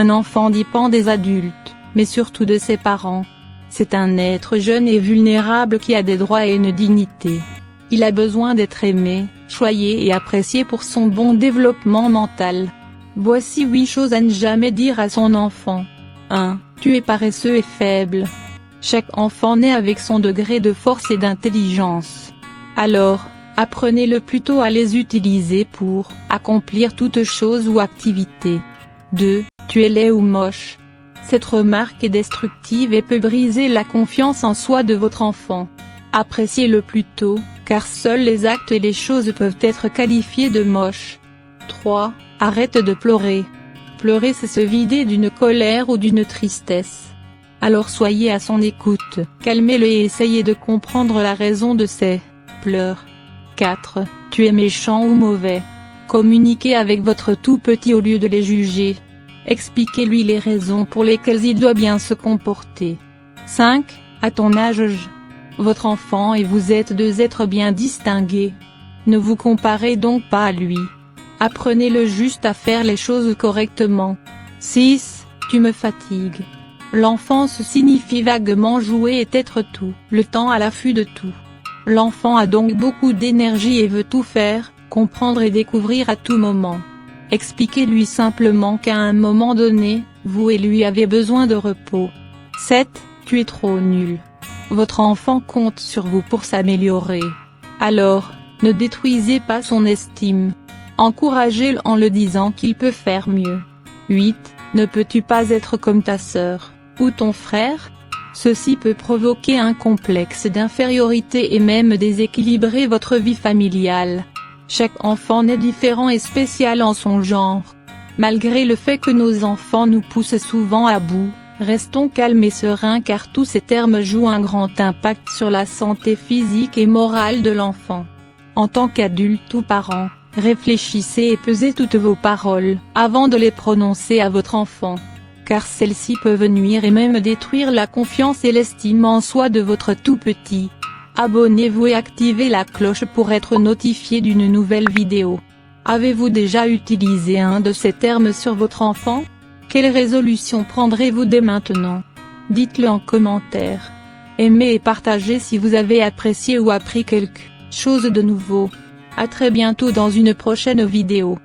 Un enfant dépend des adultes, mais surtout de ses parents. C'est un être jeune et vulnérable qui a des droits et une dignité. Il a besoin d'être aimé, choyé et apprécié pour son bon développement mental. Voici 8 choses à ne jamais dire à son enfant. 1. Tu es paresseux et faible. Chaque enfant naît avec son degré de force et d'intelligence. Alors, apprenez-le plutôt à les utiliser pour accomplir toute chose ou activité. 2. Tu es laid ou moche. Cette remarque est destructive et peut briser la confiance en soi de votre enfant. Appréciez-le plutôt, car seuls les actes et les choses peuvent être qualifiés de moches. 3. Arrête de pleurer. Pleurer, c'est se vider d'une colère ou d'une tristesse. Alors soyez à son écoute, calmez-le et essayez de comprendre la raison de ses pleurs. 4. Tu es méchant ou mauvais. Communiquez avec votre tout petit au lieu de les juger. Expliquez-lui les raisons pour lesquelles il doit bien se comporter. 5. À ton âge, votre enfant et vous êtes deux êtres bien distingués. Ne vous comparez donc pas à lui. Apprenez-le juste à faire les choses correctement. 6. Tu me fatigues. L'enfance signifie vaguement jouer et être tout le temps à l'affût de tout. L'enfant a donc beaucoup d'énergie et veut tout faire, comprendre et découvrir à tout moment. Expliquez-lui simplement qu'à un moment donné, vous et lui avez besoin de repos. 7. Tu es trop nul. Votre enfant compte sur vous pour s'améliorer. Alors, ne détruisez pas son estime. Encouragez-le en le disant qu'il peut faire mieux. 8. Ne peux-tu pas être comme ta sœur, ou ton frère? Ceci peut provoquer un complexe d'infériorité et même déséquilibrer votre vie familiale. Chaque enfant naît différent et spécial en son genre. Malgré le fait que nos enfants nous poussent souvent à bout, restons calmes et sereins car tous ces termes jouent un grand impact sur la santé physique et morale de l'enfant. En tant qu'adulte ou parent, réfléchissez et pesez toutes vos paroles avant de les prononcer à votre enfant. Car celles-ci peuvent nuire et même détruire la confiance et l'estime en soi de votre tout petit. Abonnez-vous et activez la cloche pour être notifié d'une nouvelle vidéo. Avez-vous déjà utilisé un de ces termes sur votre enfant? Quelle résolution prendrez-vous dès maintenant? Dites-le en commentaire. Aimez et partagez si vous avez apprécié ou appris quelque chose de nouveau. À très bientôt dans une prochaine vidéo.